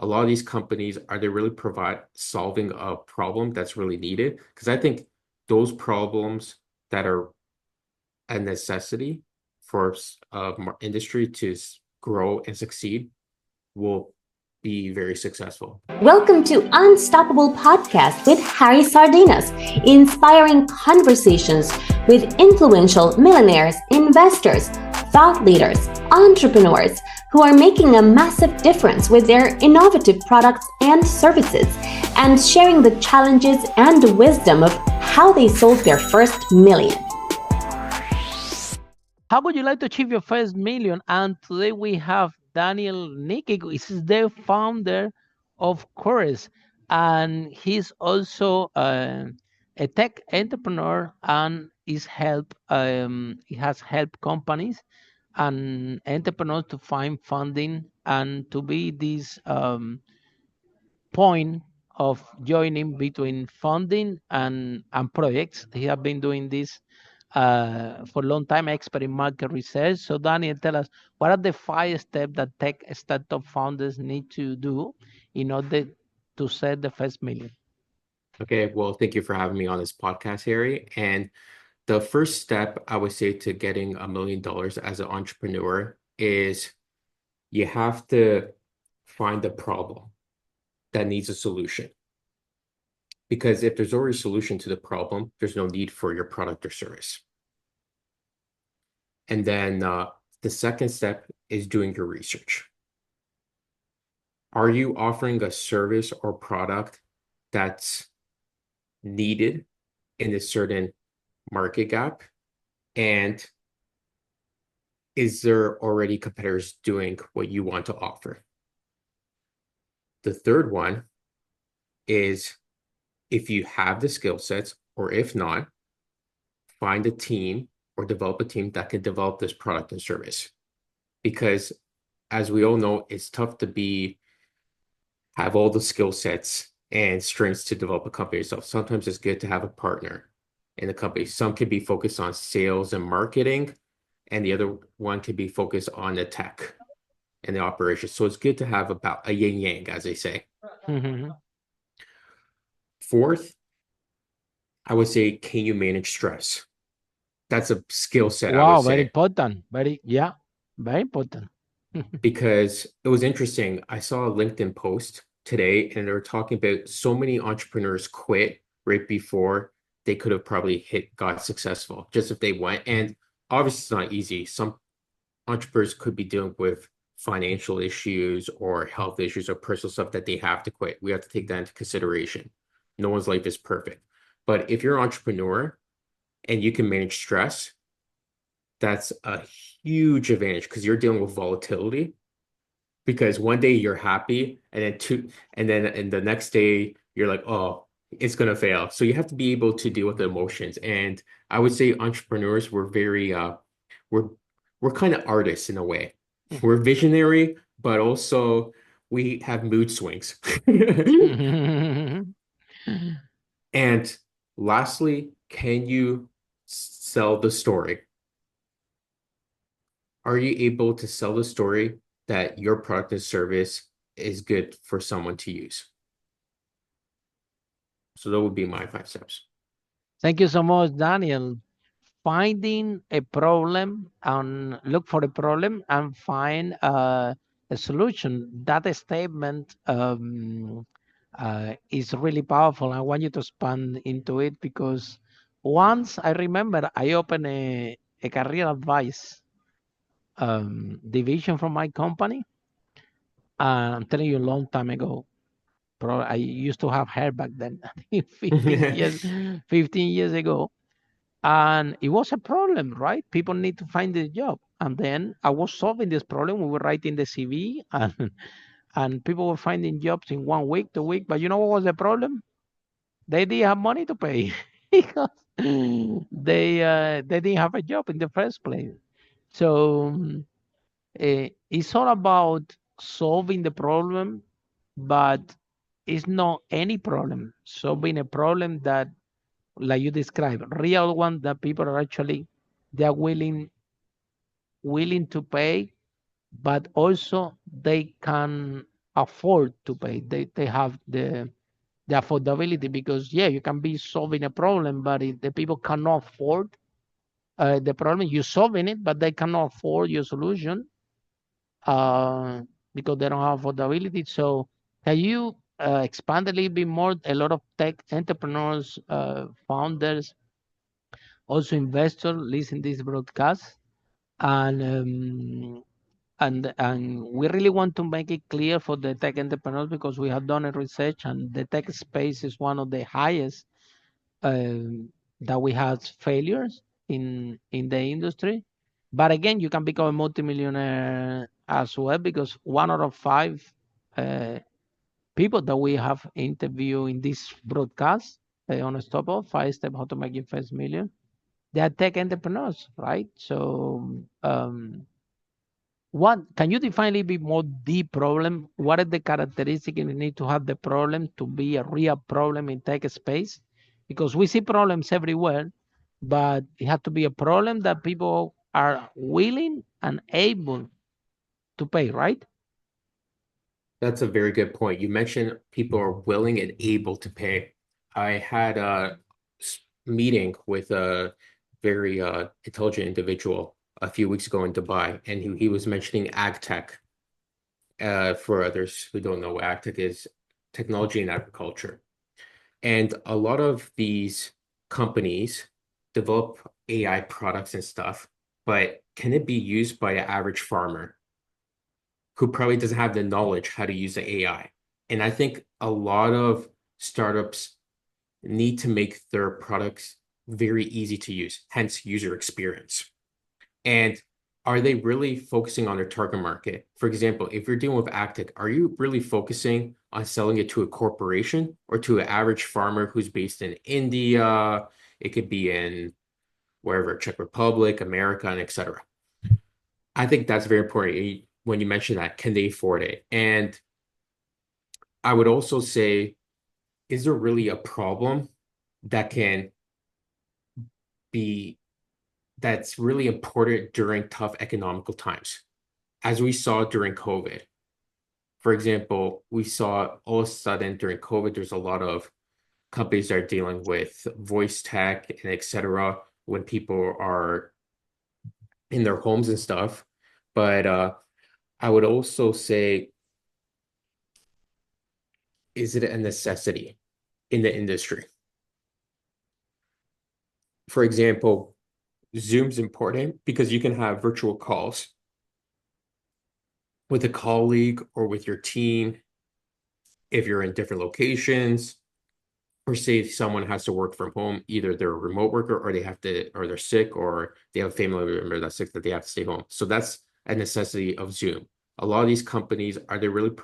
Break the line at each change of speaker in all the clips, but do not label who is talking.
a lot of these companies, are they really solving a problem that's really needed? Because I think those problems that are a necessity for industry to grow and succeed will be very successful.
Welcome to Unstoppable Podcast with Harry Sardinas, inspiring conversations with influential millionaires, investors, thought leaders, entrepreneurs who are making a massive difference with their innovative products and services, and sharing the challenges and wisdom of how they sold their first million.
How would you like to achieve your first million? And today we have Daniel Nikic, who is the founder of Cohres, and he's also a tech entrepreneur and he has helped companies and entrepreneurs to find funding and to be this point of joining between funding and projects. He has been doing this for a long time, expert in market research. So Daniel, tell us, what are the 5 steps that tech startup founders need to do in order to set the first million?
Okay, well, thank you for having me on this podcast, Harry. And the first step I would say to getting $1 million as an entrepreneur is you have to find the problem that needs a solution. Because if there's already a solution to the problem, there's no need for your product or service. And then the second step is doing your research. Are you offering a service or product that's needed in a certain market gap? And is there already competitors doing what you want to offer? The third one is, if you have the skill sets, or if not, find a team or develop a team that can develop this product and service. Because as we all know, it's tough to have all the skill sets and strengths to develop a company yourself. Sometimes it's good to have a partner in the company. Some can be focused on sales and marketing, and the other one can be focused on the tech and the operations. So it's good to have about a yin yang, as they say.
Mm-hmm.
Fourth, I would say, can you manage stress? That's a skill set, I would
Wow,
say.
very important. Very important.
Because it was interesting. I saw a LinkedIn post today, and they were talking about so many entrepreneurs quit right before they could have probably got successful, just if they went. And obviously, it's not easy. Some entrepreneurs could be dealing with financial issues or health issues or personal stuff that they have to quit. We have to take that into consideration. No one's life is perfect. But if you're an entrepreneur and you can manage stress, that's a huge advantage because you're dealing with volatility. Because one day you're happy, and then the next day you're like, oh, it's gonna fail. So you have to be able to deal with the emotions. And I would say entrepreneurs, we're very we're kind of artists in a way. We're visionary, but also we have mood swings. And lastly, can you sell the story? Are you able to sell the story that your product and service is good for someone to use? So that would be my 5 steps.
Thank you so much, Daniel. Finding a problem and look for a problem and find a solution. That statement is really powerful. I want you to expand into it because once I remember I opened a career advice division from my company. I'm telling you, a long time ago. Probably I used to have hair back then, 15 years ago. And it was a problem, right? People need to find a job. And then I was solving this problem. We were writing the CV and people were finding jobs in 1 week, 2 weeks. But you know what was the problem? They didn't have money to pay because they didn't have a job in the first place. So it's all about solving the problem, but it's not any problem. Solving a problem that, like you described, real one that people are actually they're willing to pay, but also they can afford to pay. They have the affordability, because you can be solving a problem, but if the people cannot afford the problem, you're solving it, but they cannot afford your solution uh, because they don't have affordability. So can you expand a little bit more? A lot of tech entrepreneurs, founders, also investors listen this broadcast, and we really want to make it clear for the tech entrepreneurs, because we have done a research, and the tech space is one of the highest that we have failures in the industry. But again, you can become a multimillionaire as well, because 1 out of 5 uh, people that we have interviewed in this broadcast on Stop Off 5 Steps How to Make Your First Million, they are tech entrepreneurs, right? So what can you define a little bit more the problem? What are the characteristics you need to have the problem to be a real problem in tech space? Because we see problems everywhere, but it has to be a problem that people are willing and able to pay, right?
That's a very good point. You mentioned people are willing and able to pay. I had a meeting with a very intelligent individual a few weeks ago in Dubai, and he was mentioning ag tech. For others who don't know what ag tech is, technology and agriculture. And a lot of these companies develop AI products and stuff, but can it be used by the average farmer who probably doesn't have the knowledge how to use the AI? And I think a lot of startups need to make their products very easy to use, hence user experience. And are they really focusing on their target market? For example, if you're dealing with Actic, are you really focusing on selling it to a corporation or to an average farmer who's based in India? It could be in wherever, Czech Republic, America, and etc. I think that's very important when you mention that. Can they afford it? And I would also say, is there really a problem that can be that's really important during tough economical times, as we saw during COVID? For example, we saw all of a sudden during COVID, there's a lot of companies that are dealing with voice tech and etc. when people are in their homes and stuff. But I would also say, is it a necessity in the industry? For example, Zoom's important because you can have virtual calls with a colleague or with your team if you're in different locations, or say someone has to work from home, either they're a remote worker or they're sick, or they have a family member that's sick that they have to stay home. So that's a necessity of Zoom. A lot of these companies, are they really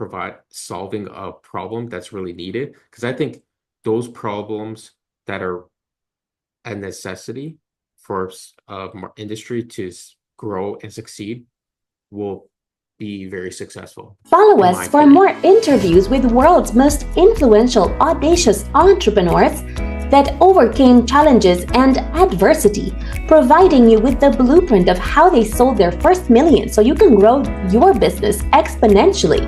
solving a problem that's really needed? Because I think those problems that are a necessity for industry to grow and succeed will be very successful.
Follow us for more interviews with world's most influential, audacious entrepreneurs that overcame challenges and adversity, providing you with the blueprint of how they sold their first million so you can grow your business exponentially.